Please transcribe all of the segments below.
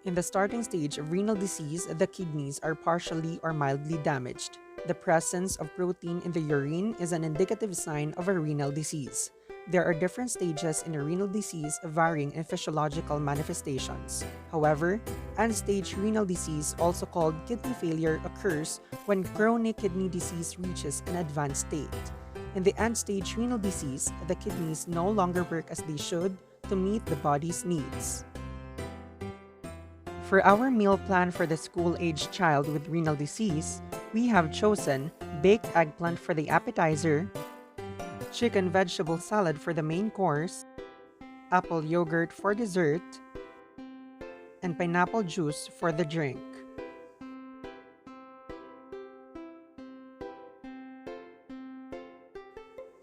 In the starting stage of renal disease, the kidneys are partially or mildly damaged. The presence of protein in the urine is an indicative sign of a renal disease. There are different stages in a renal disease varying in physiological manifestations. However, end-stage renal disease, also called kidney failure, occurs when chronic kidney disease reaches an advanced state. In the end-stage renal disease, the kidneys no longer work as they should to meet the body's needs. For our meal plan for the school-aged child with renal disease, we have chosen baked eggplant for the appetizer, chicken vegetable salad for the main course, apple yogurt for dessert, and pineapple juice for the drink.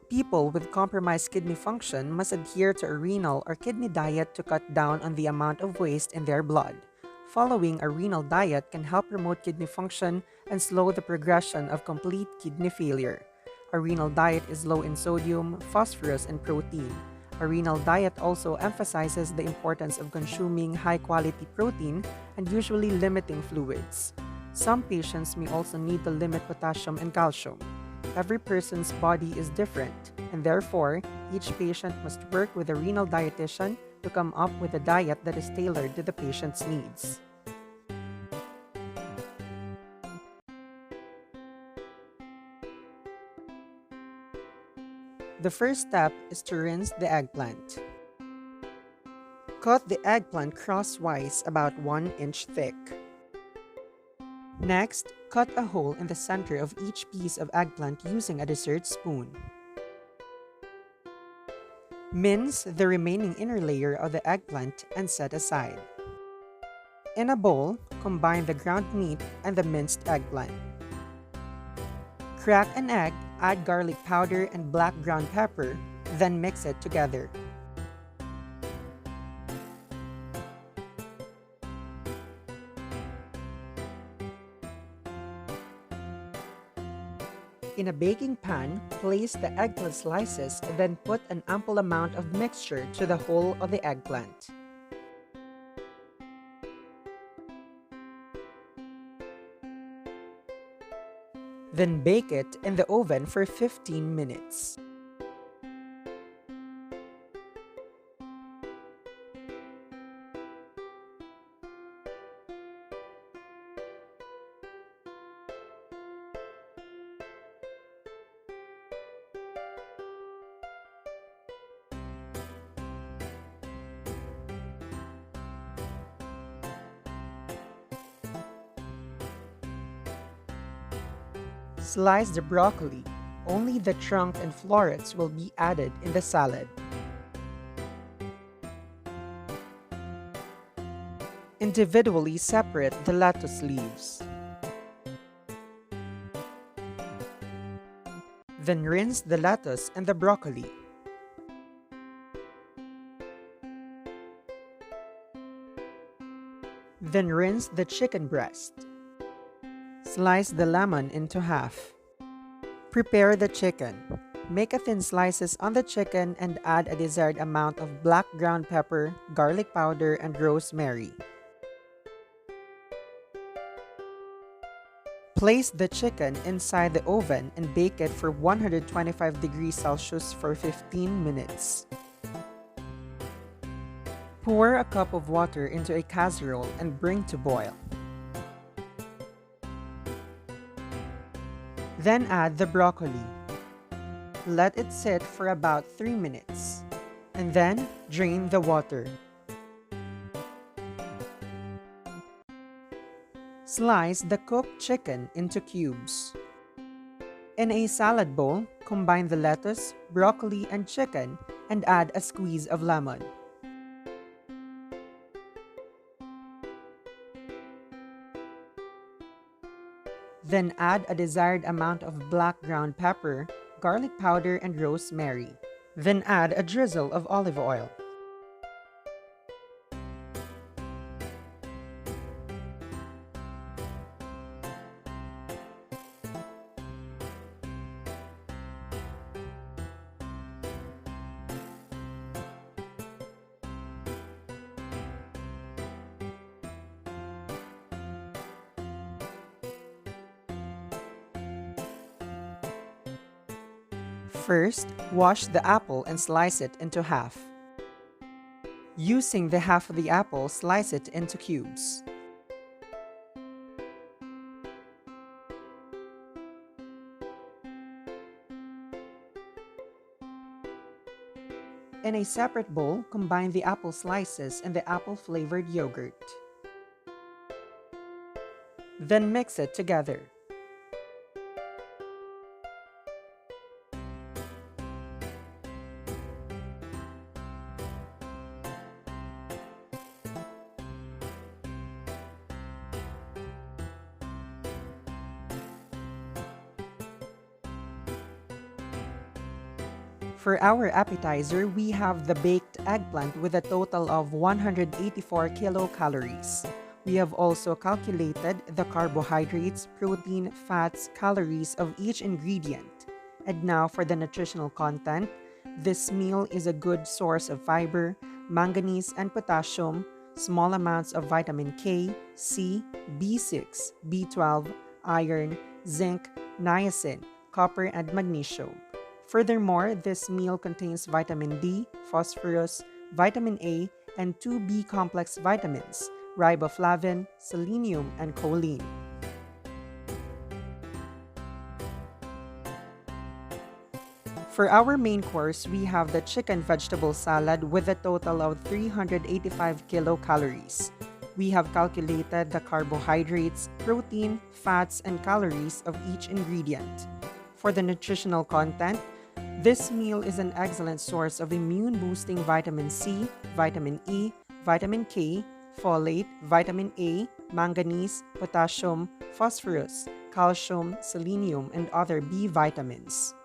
People with compromised kidney function must adhere to a renal or kidney diet to cut down on the amount of waste in their blood. Following a renal diet can help promote kidney function and slow the progression of complete kidney failure. A renal diet is low in sodium, phosphorus, and protein. A renal diet also emphasizes the importance of consuming high-quality protein and usually limiting fluids. Some patients may also need to limit potassium and calcium. Every person's body is different, and therefore, each patient must work with a renal dietitian to come up with a diet that is tailored to the patient's needs. The first step is to rinse the eggplant. Cut the eggplant crosswise about 1 inch thick. Next, cut a hole in the center of each piece of eggplant using a dessert spoon. Mince the remaining inner layer of the eggplant and set aside. In a bowl, combine the ground meat and the minced eggplant. Crack an egg, add garlic powder and black ground pepper, then mix it together. In a baking pan, place the eggplant slices, then put an ample amount of mixture to the whole of the eggplant. Then bake it in the oven for 15 minutes. Slice the broccoli. Only the trunk and florets will be added in the salad. Individually separate the lettuce leaves. Then rinse the lettuce and the broccoli. Then rinse the chicken breast. Slice the lemon into half. Prepare the chicken. Make a thin slices on the chicken and add a desired amount of black ground pepper, garlic powder, and rosemary. Place the chicken inside the oven and bake it for 125 degrees Celsius for 15 minutes. Pour a cup of water into a casserole and bring to boil. Then add the broccoli. Let it sit for about 3 minutes, and then drain the water. Slice the cooked chicken into cubes. In a salad bowl, combine the lettuce, broccoli, and chicken and add a squeeze of lemon. Then add a desired amount of black ground pepper, garlic powder, and rosemary. Then add a drizzle of olive oil. First, wash the apple and slice it into half. Using the half of the apple, slice it into cubes. In a separate bowl, combine the apple slices and the apple-flavored yogurt. Then mix it together. For our appetizer, we have the baked eggplant with a total of 184 kilocalories. We have also calculated the carbohydrates, protein, fats, calories of each ingredient. And now for the nutritional content. This meal is a good source of fiber, manganese and potassium, small amounts of vitamin K, C, B6, B12, iron, zinc, niacin, copper, and magnesium. Furthermore, this meal contains vitamin D, phosphorus, vitamin A, and 2B complex vitamins, riboflavin, selenium, and choline. For our main course, we have the chicken vegetable salad with a total of 385 kilocalories. We have calculated the carbohydrates, protein, fats, and calories of each ingredient. For the nutritional content, this meal is an excellent source of immune-boosting vitamin C, vitamin E, vitamin K, folate, vitamin A, manganese, potassium, phosphorus, calcium, selenium, and other B vitamins.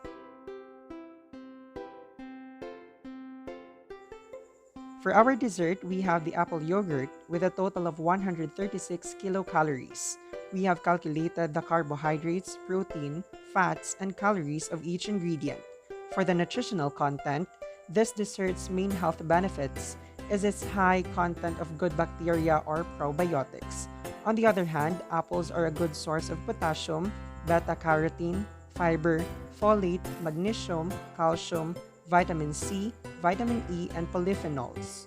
For our dessert, we have the apple yogurt with a total of 136 kilocalories. We have calculated the carbohydrates, protein, fats, and calories of each ingredient. For the nutritional content, this dessert's main health benefits is its high content of good bacteria or probiotics. On the other hand, apples are a good source of potassium, beta-carotene, fiber, folate, magnesium, calcium, vitamin C, vitamin E, and polyphenols.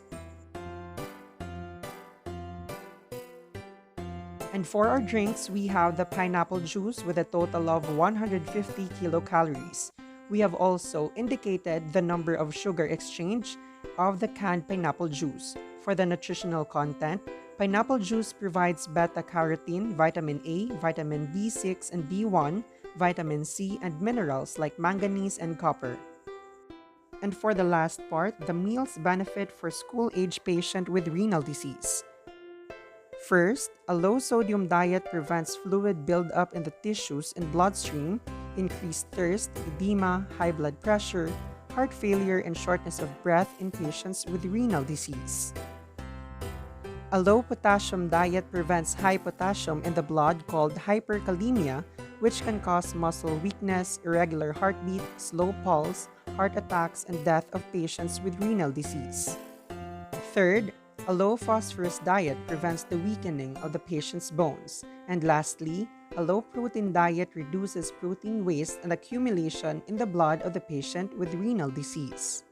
And for our drinks, we have the pineapple juice with a total of 150 kilocalories. We have also indicated the number of sugar exchange of the canned pineapple juice. For the nutritional content, pineapple juice provides beta-carotene, vitamin A, vitamin B6 and B1, vitamin C, and minerals like manganese and copper. And for the last part, the meal's benefit for school-age patient with renal disease. First, a low-sodium diet prevents fluid buildup in the tissues and bloodstream, increased thirst, edema, high blood pressure, heart failure, and shortness of breath in patients with renal disease. A low potassium diet prevents high potassium in the blood called hyperkalemia, which can cause muscle weakness, irregular heartbeat, slow pulse, heart attacks, and death of patients with renal disease. Third, a low phosphorus diet prevents the weakening of the patient's bones. And lastly, a low protein diet reduces protein waste and accumulation in the blood of the patient with renal disease.